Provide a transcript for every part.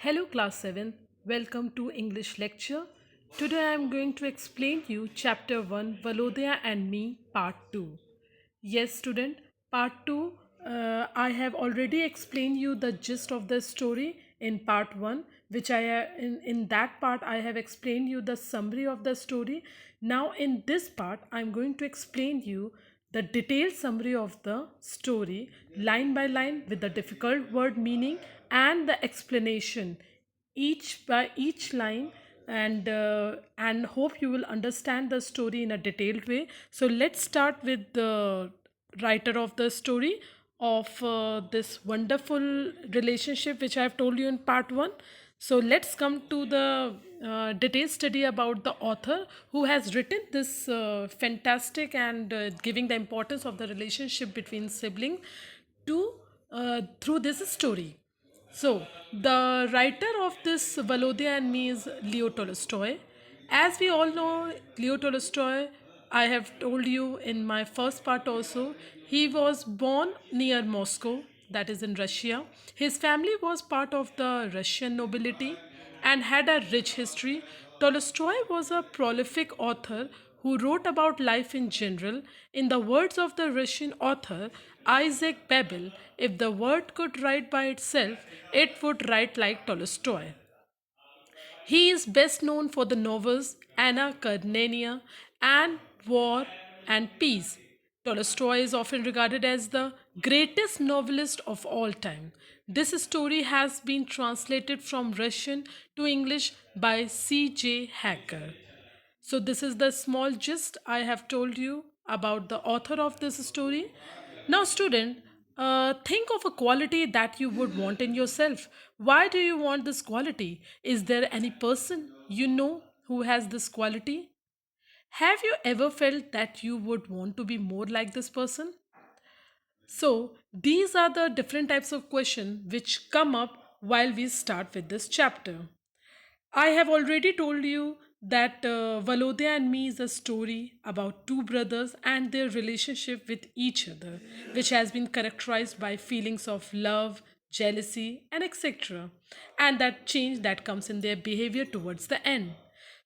Hello class 7, welcome to English lecture. Today I am going to explain you chapter 1 Valodya and Me part 2. Yes student, part 2 I have already explained you the gist of the story in part 1 which in that part I have explained you the summary of the story. Now in this part I am going to explain you the detailed summary of the story line by line with the difficult word meaning and the explanation each by each line, and hope you will understand the story in a detailed way. So let's start with the writer of the story of this wonderful relationship which I have told you in part 1. So let's come to the detailed study about the author who has written this fantastic and giving the importance of the relationship between siblings to through this story. So, the writer of this Valodya and Me is Leo Tolstoy. As we all know, Leo Tolstoy, I have told you in my first part also, he was born near Moscow, that is in Russia. His family was part of the Russian nobility and had a rich history. Tolstoy was a prolific author who wrote about life in general. In the words of the Russian author Isaac Babel, if the word could write by itself, it would write like Tolstoy. He is best known for the novels Anna Karenina and War and Peace. Tolstoy is often regarded as the greatest novelist of all time. This story has been translated from Russian to English by C.J. Hacker. So, this is the small gist I have told you about the author of this story. Now, student, think of a quality that you would want in yourself. Why do you want this quality? Is there any person you know who has this quality? Have you ever felt that you would want to be more like this person? So, these are the different types of questions which come up while we start with this chapter. I have already told you that Valodya and Me is a story about two brothers and their relationship with each other, which has been characterized by feelings of love, jealousy, and etc. And that change that comes in their behavior towards the end.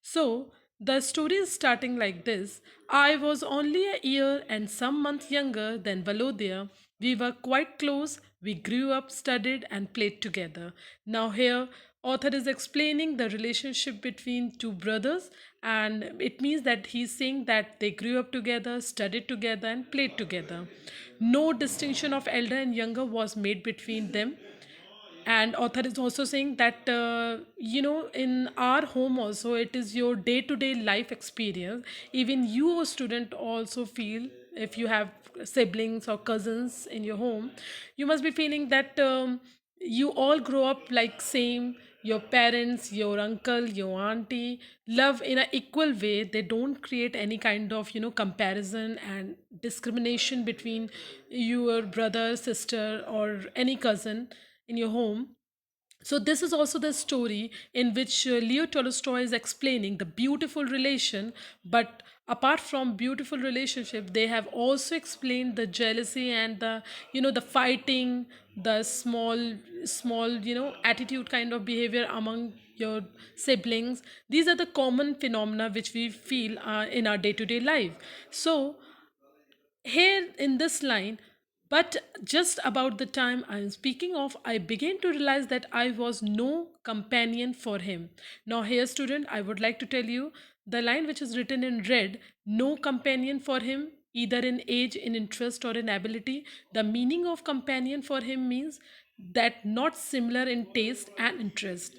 So, the story is starting like this. I was only a year and some months younger than Valodya. We were quite close. We grew up, studied, and played together. Now, here, author is explaining the relationship between two brothers, and it means that he's saying that they grew up together, studied together, and played together. No distinction of elder and younger was made between them, and author is also saying that in our home also it is your day to day life experience. Even you a student also feel, if you have siblings or cousins in your home, you must be feeling that you all grow up like same. Your parents, your uncle, your auntie love in an equal way. They don't create any kind of comparison and discrimination between your brother, sister, or any cousin in your home. So this is also the story in which Leo Tolstoy is explaining the beautiful relation, but apart from beautiful relationship, they have also explained the jealousy and the fighting, the small attitude kind of behavior among your siblings. These are the common phenomena which we feel in our day to day life. So here in this line, but just about the time I am speaking of, I began to realize that I was no companion for him. Now, here, student, I would like to tell you the line which is written in red, no companion for him, either in age, in interest, or in ability. The meaning of companion for him means that not similar in taste and interest.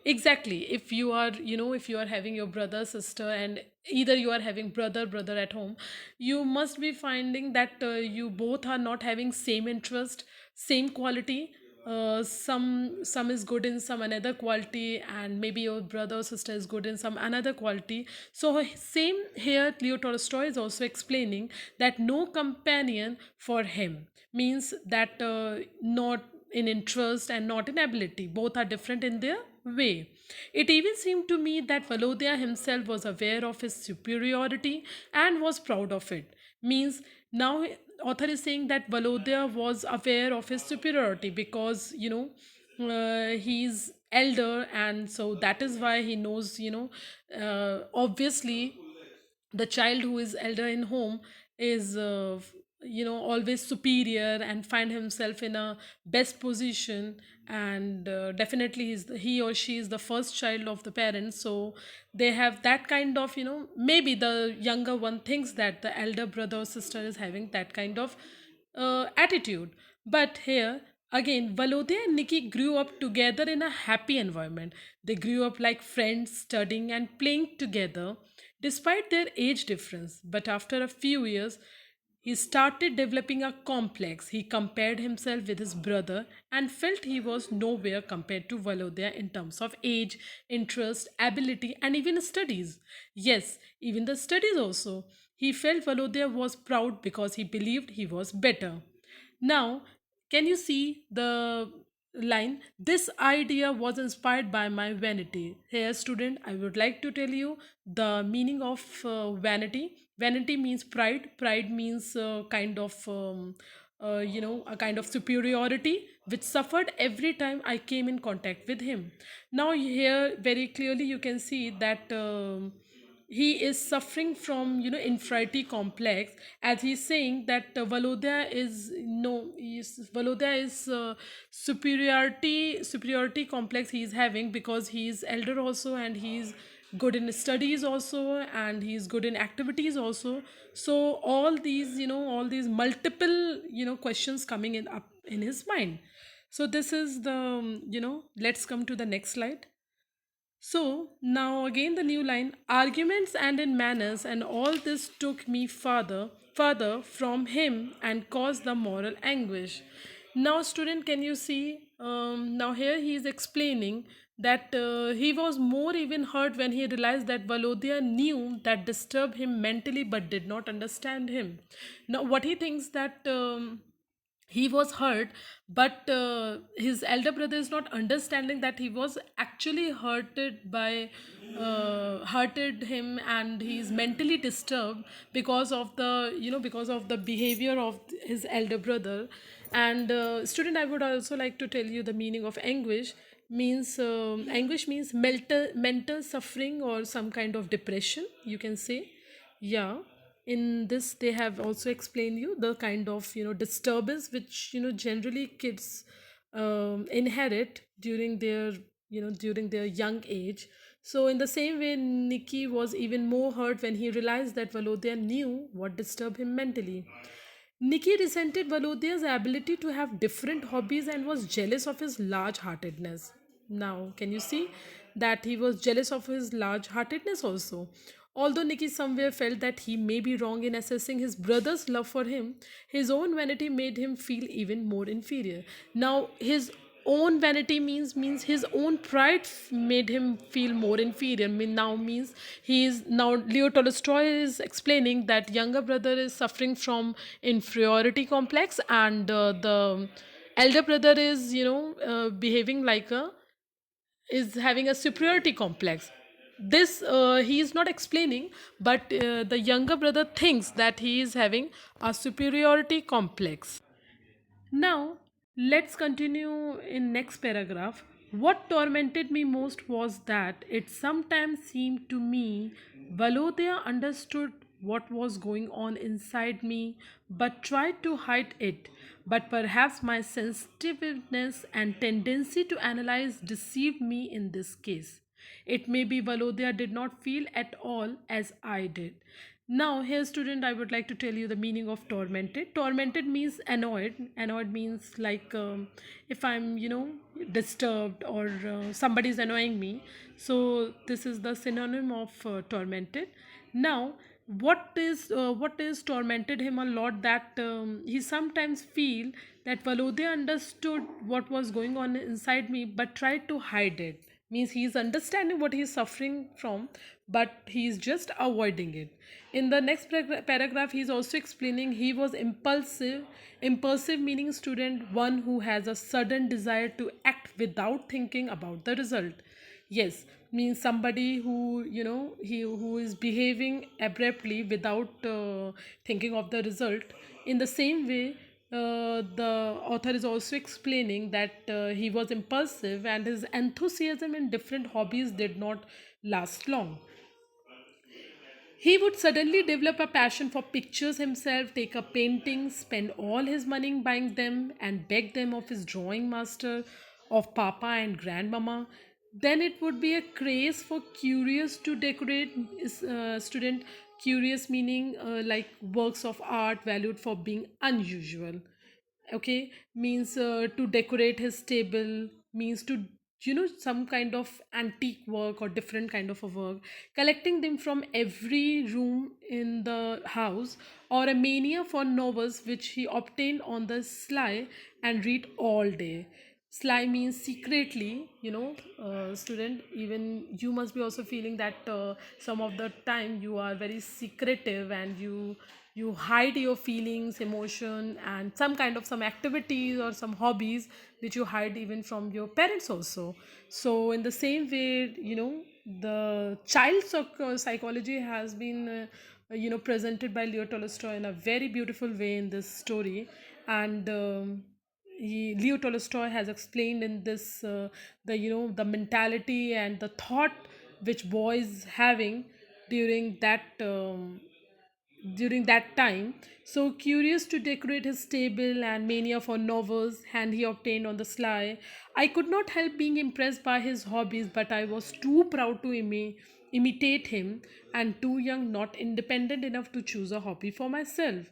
Exactly. If you are, if you are having your brother, sister, and either you are having brother at home, you must be finding that you both are not having same interest, same quality. Some is good in some another quality, and maybe your brother or sister is good in some another quality. So same here, Leo Tolstoy is also explaining that no companion for him means that not in interest and not in ability. Both are different in their way. It even seemed to me that Valodya himself was aware of his superiority and was proud of it. Means now author is saying that Valodya was aware of his superiority because he's elder, and so that is why he knows, obviously the child who is elder in home is always superior and find himself in a best position, and definitely he or she is the first child of the parents, so they have that kind of, maybe the younger one thinks that the elder brother or sister is having that kind of attitude. But here again, Valodya and Nikki grew up together in a happy environment. They grew up like friends, studying and playing together despite their age difference. But after a few years, he started developing a complex. He compared himself with his brother and felt he was nowhere compared to Valodya in terms of age, interest, ability, and even studies. Yes, even the studies also. He felt Valodya was proud because he believed he was better. Now, can you see the line? This idea was inspired by my vanity. Here, student, I would like to tell you the meaning of vanity. Vanity means pride. Pride means kind of, a kind of superiority which suffered every time I came in contact with him. Now, here, very clearly, you can see that. He is suffering from, inferiority complex, as he's saying that Valodya is no Valodya is superiority complex he is having because he is elder also, and he's good in studies also, and he's good in activities also. So all these multiple, questions coming in up in his mind. So this is the, let's come to the next slide. So now again the new line, arguments and in manners, and all this took me further from him and caused the moral anguish. Now, student, can you see? Now here he is explaining that he was more even hurt when he realized that Valodya knew that disturbed him mentally but did not understand him. Now, what he thinks that. He was hurt, but his elder brother is not understanding that he was actually hurted him, and he's mentally disturbed because of the, because of the behavior of his elder brother. And student, I would also like to tell you the meaning of anguish means mental suffering or some kind of depression, you can say. Yeah, in this they have also explained you the kind of, disturbance which, generally kids inherit during their, during their young age. So in the same way, Nikki was even more hurt when he realized that Valodya knew what disturbed him mentally. Nikki resented Valodya's ability to have different hobbies and was jealous of his large heartedness. Now, can you see that he was jealous of his large heartedness also? Although Nikki somewhere felt that he may be wrong in assessing his brother's love for him, his own vanity made him feel even more inferior. Now, his own vanity means his own pride made him feel more inferior. Now means he is now, Leo Tolstoy is explaining that younger brother is suffering from inferiority complex, and the elder brother is, behaving like a, is having a superiority complex. This he is not explaining, but the younger brother thinks that he is having a superiority complex. Now, let's continue in next paragraph. What tormented me most was that it sometimes seemed to me Valodya understood what was going on inside me but tried to hide it. But perhaps my sensitiveness and tendency to analyze deceived me in this case. It may be Valodya did not feel at all as I did. Now, here, student, I would like to tell you the meaning of tormented. Tormented means annoyed. Annoyed means like, if I'm, disturbed, or somebody is annoying me. So this is the synonym of tormented. Now, what is tormented him a lot, that he sometimes feel that Valodya understood what was going on inside me but tried to hide it. Means he is understanding what he is suffering from, but he is just avoiding it. In the next paragraph, he is also explaining he was impulsive meaning, student, one who has a sudden desire to act without thinking about the result. Yes, means somebody who, he who is behaving abruptly without thinking of the result. In the same way, the author is also explaining that he was impulsive and his enthusiasm in different hobbies did not last long. He would suddenly develop a passion for pictures himself, take up paintings, spend all his money buying them, and beg them of his drawing master, of papa and grandmama. Then it would be a craze for curious to decorate student, curious meaning like works of art valued for being unusual. Okay, means to decorate his table, means to some kind of antique work or different kind of a work, collecting them from every room in the house, or a mania for novels which he obtained on the sly and read all day. Sly means secretly, student, even you must be also feeling that some of the time you are very secretive and you hide your feelings, emotion, and some kind of some activities or some hobbies which you hide even from your parents also. So in the same way, the child psychology has been presented by Leo Tolstoy in a very beautiful way in this story. And Leo Tolstoy has explained in this the the mentality and the thought which boys having during that time. So curious to decorate his table and mania for novels, and he obtained on the sly. I could not help being impressed by his hobbies, but I was too proud to imitate him, and too young, not independent enough to choose a hobby for myself.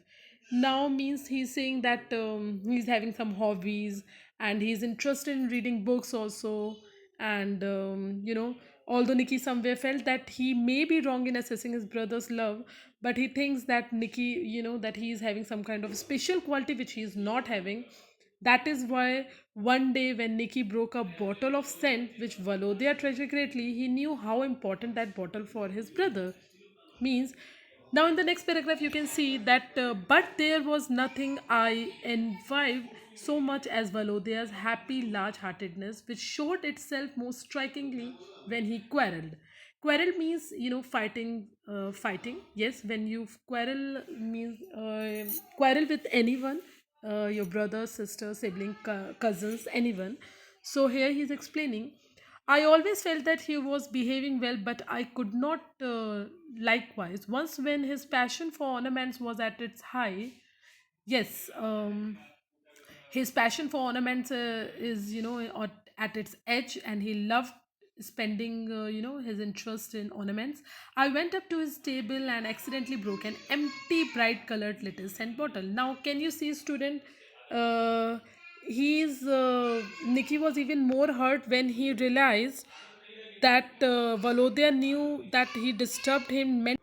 Now means he's saying that he's having some hobbies and he's interested in reading books also. And although Nikki somewhere felt that he may be wrong in assessing his brother's love, but he thinks that Nikki, that he is having some kind of special quality which he is not having. That is why one day when Nikki broke a bottle of scent which Valodya treasured greatly, he knew how important that bottle for his brother. Means now in the next paragraph you can see that but there was nothing I envied so much as Valodya's happy large-heartedness, which showed itself most strikingly when he quarreled. Quarrel means fighting, fighting. Yes, when you quarrel means quarrel with anyone, your brother, sister, sibling, cousins, anyone. So here he's explaining, I always felt that he was behaving well, but I could not likewise. Once, when his passion for ornaments was at its high, yes, his passion for ornaments is, at its edge, and he loved spending, his interest in ornaments. I went up to his table and accidentally broke an empty, bright colored little scent bottle. Now, can you see, student? Uh, Nikki was even more hurt when he realized that Valodya knew that he disturbed him.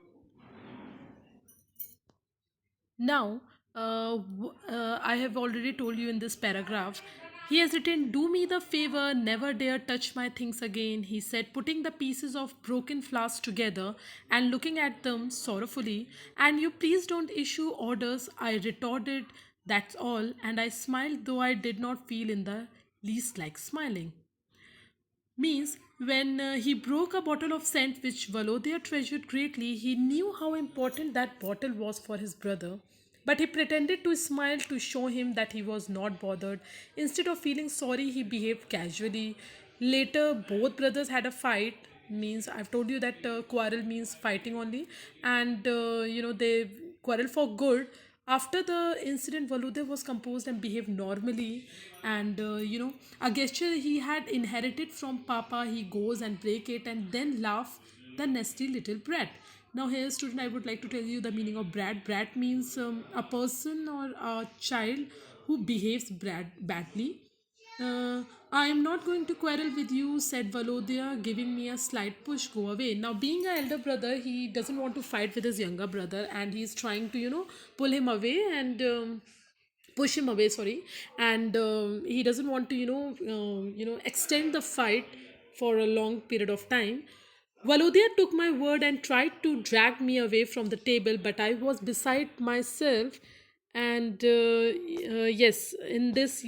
Now, I have already told you in this paragraph, he has written, do me the favor, never dare touch my things again, he said, putting the pieces of broken flask together and looking at them sorrowfully. And you please don't issue orders, I retorted, that's all. And I smiled, though I did not feel in the least like smiling. Means when he broke a bottle of scent which Valodya treasured greatly, he knew how important that bottle was for his brother. But he pretended to smile to show him that he was not bothered. Instead of feeling sorry, he behaved casually. Later, both brothers had a fight. Means I've told you that quarrel means fighting only, and they quarrel for good. After the incident, Valodya was composed and behaved normally. And a gesture he had inherited from Papa, he goes and break it and then laugh, the nasty little brat. Now, here, student, I would like to tell you the meaning of brat. Brat means a person or a child who behaves badly. I am not going to quarrel with you, said Valodya, giving me a slight push. Go away. Now, being an elder brother, he doesn't want to fight with his younger brother, and he's trying to, pull him away and push him away. Sorry, and he doesn't want to, extend the fight for a long period of time. Valodya took my word and tried to drag me away from the table, but I was beside myself. And yes, in this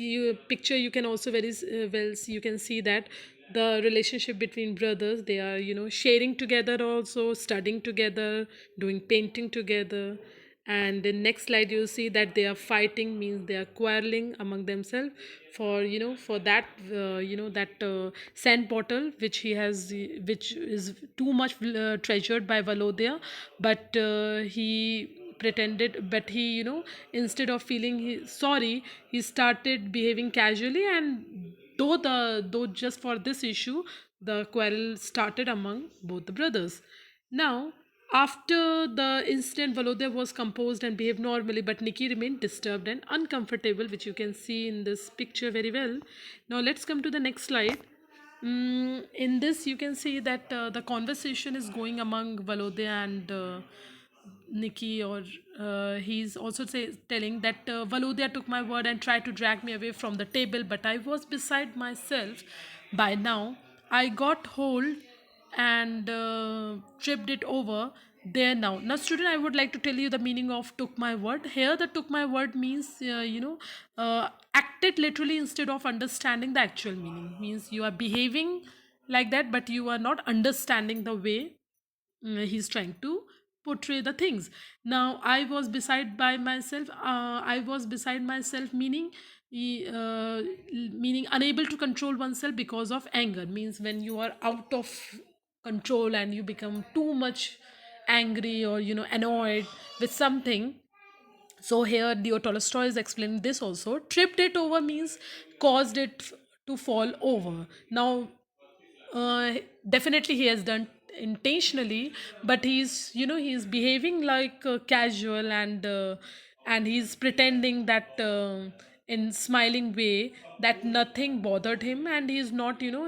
picture, you can also very well see, you can see that the relationship between brothers, they are sharing together, also studying together, doing painting together. And in next slide you see that they are fighting, means they are quarreling among themselves for, for that, that scent bottle which he has, which is too much treasured by Valodya. But he pretended, but he, instead of feeling sorry, he started behaving casually. And though just for this issue, the quarrel started among both the brothers. Now, after the incident, Valodya was composed and behaved normally, but Nikki remained disturbed and uncomfortable, which you can see in this picture very well. Now, let's come to the next slide. In this, you can see that the conversation is going among Valodya and Nikki, or he's also telling that Valodya took my word and tried to drag me away from the table, but I was beside myself by now. I got hold and tripped it over there now. Now, student, I would like to tell you the meaning of took my word. Here, the took my word means, acted literally instead of understanding the actual meaning. Means you are behaving like that, but you are not understanding the way he's trying to portray the things. Now, I was beside by myself. I was beside myself, meaning meaning unable to control oneself because of anger. Means when you are out of control and you become too much angry, or annoyed with something. So here Leo Tolstoy is explaining this also. Tripped it over means caused it to fall over. Now, uh, definitely he has done intentionally, but he's behaving like casual, and he's pretending that in smiling way that nothing bothered him, and he's not even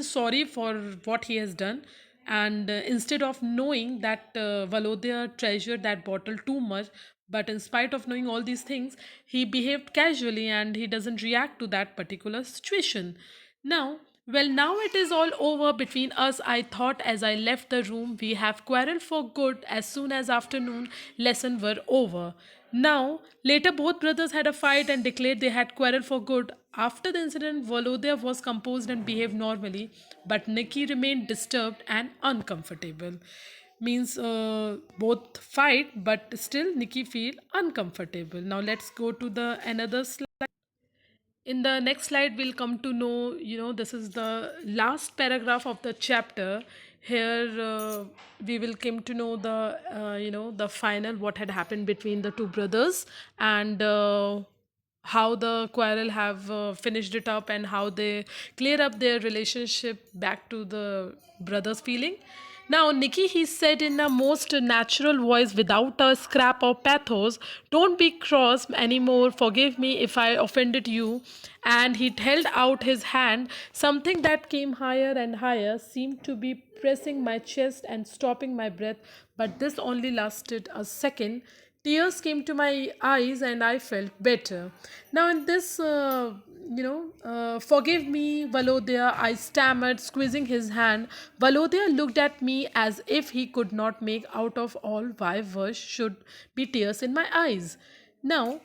sorry for what he has done. And instead of knowing that Valodya treasured that bottle too much, but in spite of knowing all these things, he behaved casually and he doesn't react to that particular situation. Now, well, now it is all over between us, I thought as I left the room. We have quarreled for good as soon as afternoon lesson were over. Now, later both brothers had a fight and declared they had quarreled for good. After the incident, Volodya was composed and behaved normally, but Nikki remained disturbed and uncomfortable. Means both fight, but still Nikki feel uncomfortable. Now let's go to the another slide. In the next slide we'll come to know, this is the last paragraph of the chapter. Here we will come to know the the final, what had happened between the two brothers, and how the quarrel have finished it up, and how they clear up their relationship back to the brothers feeling. Now, Nikki, he said in a most natural voice without a scrap of pathos, don't be cross anymore. Forgive me if I offended you. And he held out his hand. Something that came higher and higher seemed to be pressing my chest and stopping my breath, but this only lasted a second. Tears came to my eyes and I felt better. Now, in this, forgive me, Valodya, I stammered, squeezing his hand. Valodya looked at me as if he could not make out of all why verse should be tears in my eyes. Now,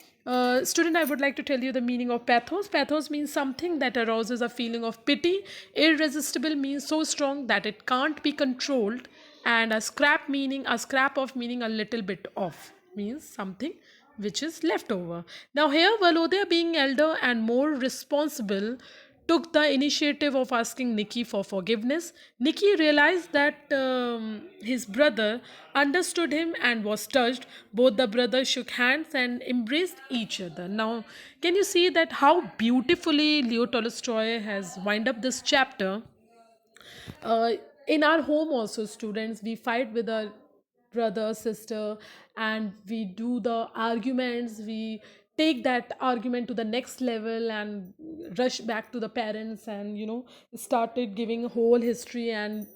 student, I would like to tell you the meaning of pathos. Pathos means something that arouses a feeling of pity. Irresistible means so strong that it can't be controlled. And a scrap of meaning a little bit off means something which is left over. Now, here Valodya, being elder and more responsible, took the initiative of asking Nikki for forgiveness. Nikki realized that his brother understood him and was touched. Both the brothers shook hands and embraced each other. Now, can you see that how beautifully Leo Tolstoy has wind up this chapter? uh, in our home also, students, we fight with our brother, sister, and we do the arguments. We take that argument to the next level and rush back to the parents, and started giving a whole history and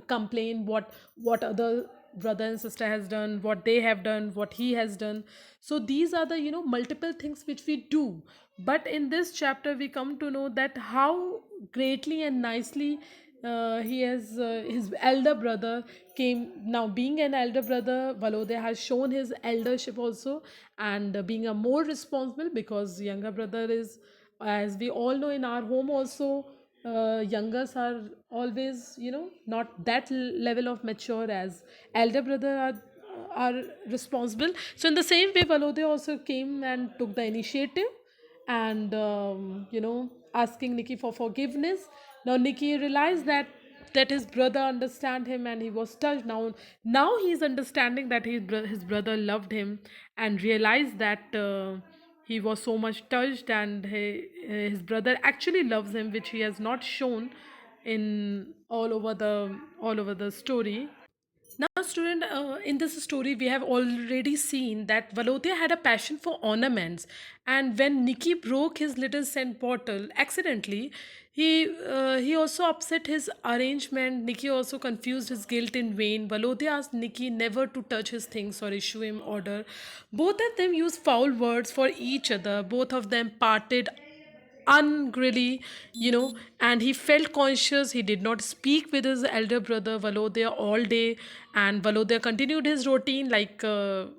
complain what other brother and sister has done, what they have done, what he has done. So these are the multiple things which we do. But in this chapter we come to know that how greatly and nicely he has his elder brother came. Now, being an elder brother, Valodya has shown his eldership also, and being a more responsible, because younger brother is, as we all know, in our home also, youngers are always not that level of mature as elder brother are responsible. So in the same way, Valodya also came and took the initiative, and asking Nikki for forgiveness. Now Nikki realized that his brother understand him, and he was touched. Now he's understanding that his brother loved him, and realized that he was so much touched, and his brother actually loves him, which he has not shown in all over the story. Now, student, in this story, we have already seen that Valodya had a passion for ornaments, and when Nikki broke his little scent bottle accidentally, he also upset his arrangement. Nikki also confused his guilt in vain. Valodya asked Nikki never to touch his things or issue him order. Both of them used foul words for each other. Both of them parted angrily, and he felt conscious. He did not speak with his elder brother Valodya all day, and Valodya continued his routine like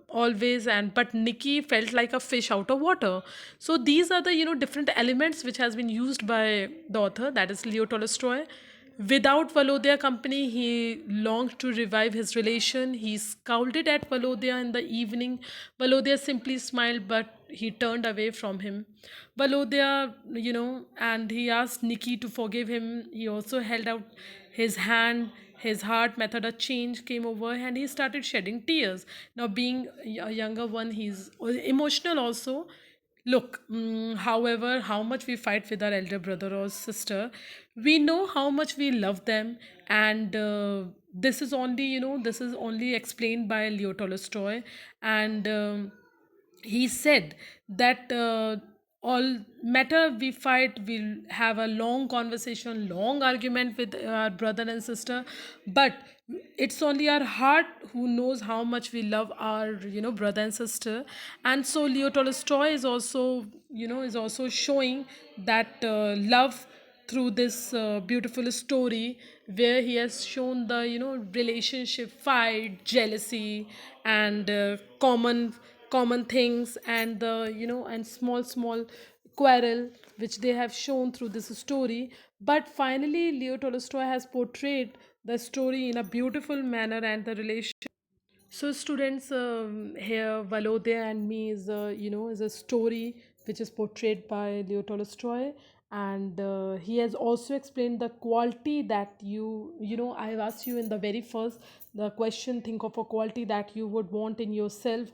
always. And but Nikki felt like a fish out of water. So these are the different elements which has been used by the author, that is Leo Tolstoy. Without Valodya company, he longed to revive his relation. He scolded at Valodya in the evening. Valodya simply smiled, but he turned away from him. Valodya, and he asked Nikki to forgive him. He also held out his hand. His heart method a change came over, and he started shedding tears. Now, being a younger one, he's emotional also. Look, however, how much we fight with our elder brother or sister, we know how much we love them, and this is only explained by Leo Tolstoy, and he said that all matter we fight, we'll have a long conversation, long argument with our brother and sister, but it's only our heart who knows how much we love our brother and sister. And so Leo Tolstoy is also showing that love through this beautiful story, where he has shown the relationship, fight, jealousy, and common things, and the and small quarrel which they have shown through this story. But finally Leo Tolstoy has portrayed the story in a beautiful manner, and the relation. So, students, here Valodya and Me is a story which is portrayed by Leo Tolstoy, and he has also explained the quality that I have asked you in the very first the question. Think of a quality that you would want in yourself.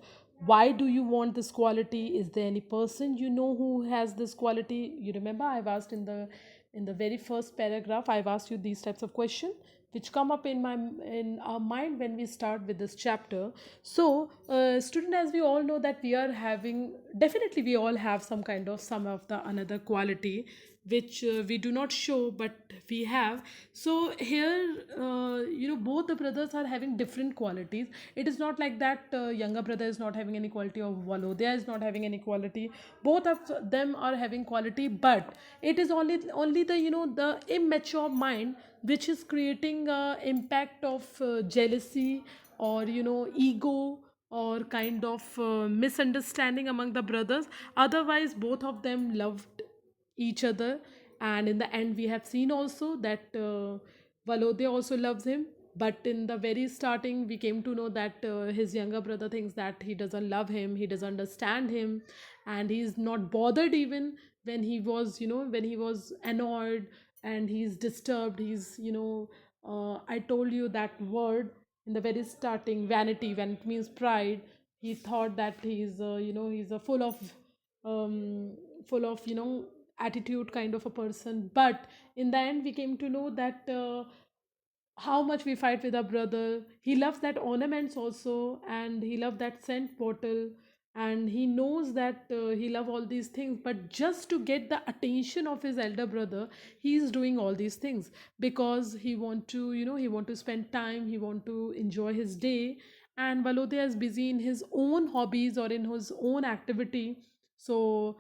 Why do you want this quality? Is there any person who has this quality? You remember I've asked in the very first paragraph. I've asked you these types of questions which come up in our mind when we start with this chapter. So student, as we all know that we are having, definitely we all have some of the another quality which we do not show, but we have. So here both the brothers are having different qualities. It is not like that younger brother is not having any quality, or Valodya is not having any quality. Both of them are having quality, but it is only the the immature mind which is creating impact of jealousy, or ego, or kind of misunderstanding among the brothers. Otherwise both of them loved each other, and in the end we have seen also that Valodya also loves him. But in the very starting we came to know that his younger brother thinks that he doesn't love him, he doesn't understand him, and he's not bothered even when he was annoyed, and he's disturbed. I told you that word in the very starting, vanity, when it means pride. He thought that he's a um, full of attitude kind of a person. But in the end we came to know that how much we fight with our brother. He loves that ornaments also, and he loves that scent bottle, and he knows that he love all these things, but just to get the attention of his elder brother, he is doing all these things because he want to spend time, he want to enjoy his day. And Valodya is busy in his own hobbies or in his own activity. So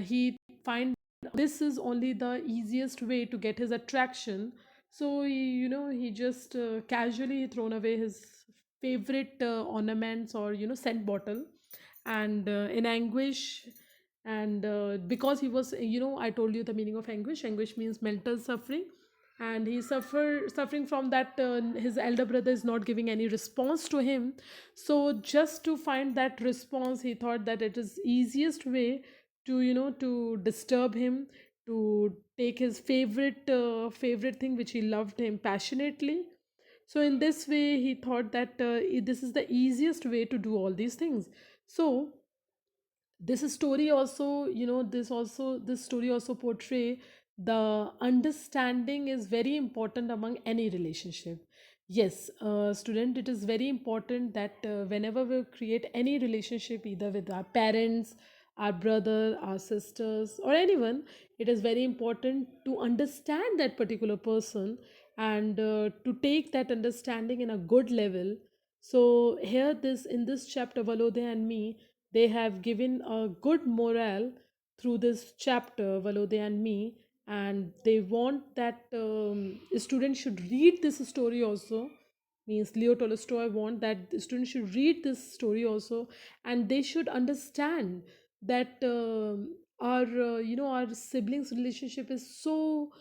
he find this is only the easiest way to get his attraction. So he just casually thrown away his favorite ornaments, or scent bottle, and in anguish. And because he was, I told you the meaning of anguish. Anguish means mental suffering. and he's suffering from that. His elder brother is not giving any response to him. So just to find that response, he thought that it is easiest way to, to disturb him, to take his favorite thing which he loved him passionately. So in this way he thought that this is the easiest way to do all these things. So this story also, this story also portray the understanding is very important among any relationship. Yes, student, it is very important that whenever we create any relationship, either with our parents, our brother, our sisters, or anyone, it is very important to understand that particular person, and to take that understanding in a good level. So here, this in this chapter, Valodya and me, they have given a good morale through this chapter, Valodya and me, and they want that students should read this story also. Means Leo Tolstoy want that the students should read this story also, and they should understand that our our siblings relationship is so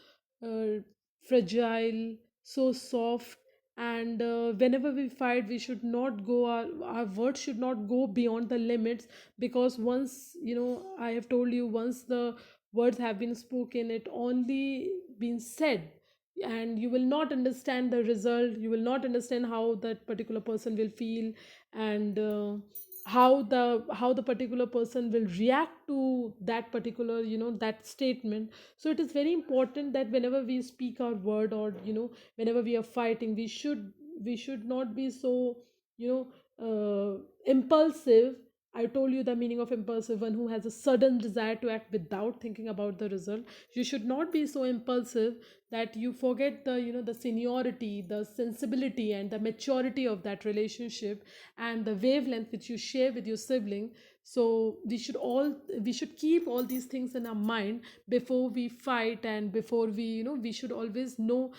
uh, fragile, so soft, and whenever we fight, we should not go, our words should not go beyond the limits, because once, I have told you, once the words have been spoken, it only been said, and you will not understand the result, you will not understand how that particular person will feel, and how the particular person will react to that particular, that statement. So it is very important that whenever we speak our word, or whenever we are fighting, we should not be so, you impulsive. I told you the meaning of impulsive: one who has a sudden desire to act without thinking about the result. You should not be so impulsive that you forget the, the seniority, the sensibility, and the maturity of that relationship, and the wavelength which you share with your sibling. So we should keep all these things in our mind before we fight, and before we should always know,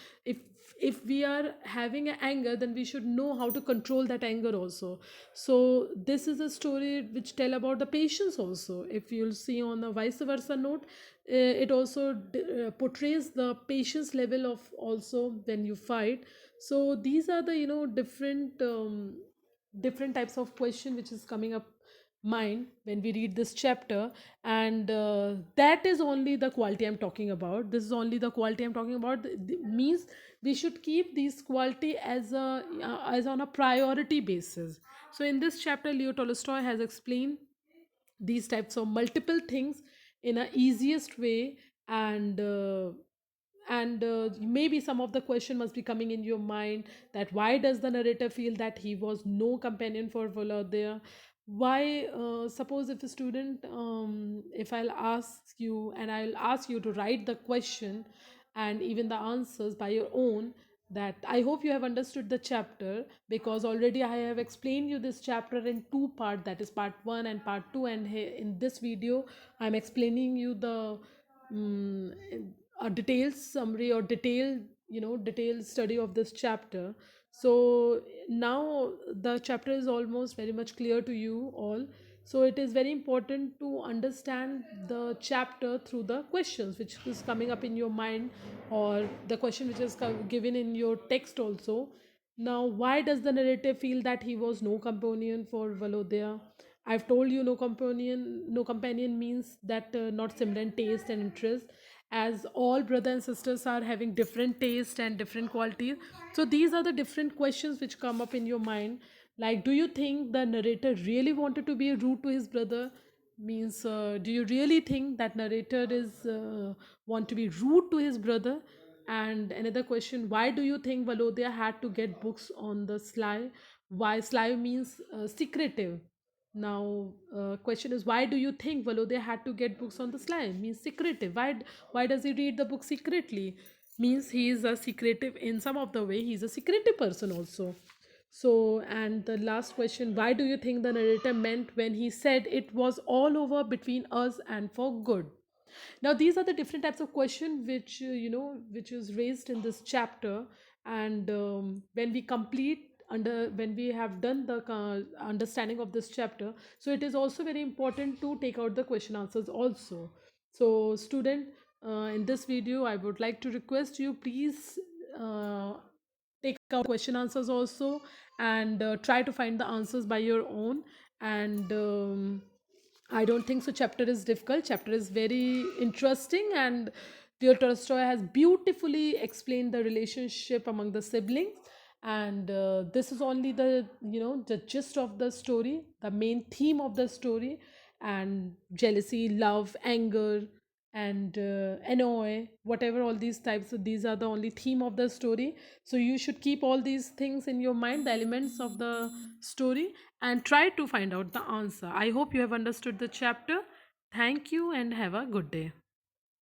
if we are having an anger, then we should know how to control that anger also. So this is a story which tell about the patience also. If you'll see on the vice versa note, it also portrays the patience level of also when you fight. So these are the, different types of question which is coming up mind when we read this chapter. And that is only the quality I'm talking about. This is only the quality I'm talking about. Means we should keep these quality as a as on a priority basis. So in this chapter, Leo Tolstoy has explained these types of multiple things in a easiest way. And maybe some of the question must be coming in your mind, that why does the narrator feel that he was no companion for Volodya? Why, suppose if a student, if I'll ask you, and I'll ask you to write the question and even the answers by your own, that I hope you have understood the chapter, because already I have explained you this chapter in two part, that is part 1 and part 2, and here in this video I'm explaining you the um, a detailed summary, or detailed study of this chapter. So now the chapter is almost very much clear to you all. So it is very important to understand the chapter through the questions which is coming up in your mind, or the question which is given in your text also. Now, why does the narrative feel that he was no companion for Valodya? I've told you, no companion. No companion means that not similar in taste and interest, as all brother and sisters are having different taste and different qualities. So these are the different questions which come up in your mind. Like, do you think the narrator really wanted to be rude to his brother? Means, do you really think that narrator is want to be rude to his brother? And another question: why do you think Valodya had to get books on the sly? Why sly means secretive. Now, question is, why do you think Valodya had to get books on the sly? Means secretive. Why does he read the book secretly? Means he is a secretive in some of the way. He is a secretive person also. So, and the last question: why do you think the narrator meant when he said it was all over between us and for good? Now these are the different types of question which, which is raised in this chapter. And when we complete under when we have done the understanding of this chapter, so it is also very important to take out the question answers also. So student, in this video, I would like to request you, please uh, take out question answers also, and try to find the answers by your own. And I don't think so chapter is difficult. Chapter is very interesting, and Leo Tolstoy has beautifully explained the relationship among the siblings. And this is only the, the gist of the story, the main theme of the story. And jealousy, love, anger, and annoy, whatever, all these types of, these are the only theme of the story. So you should keep all these things in your mind, the elements of the story, and try to find out the answer. I hope you have understood the chapter. Thank you and have a good day.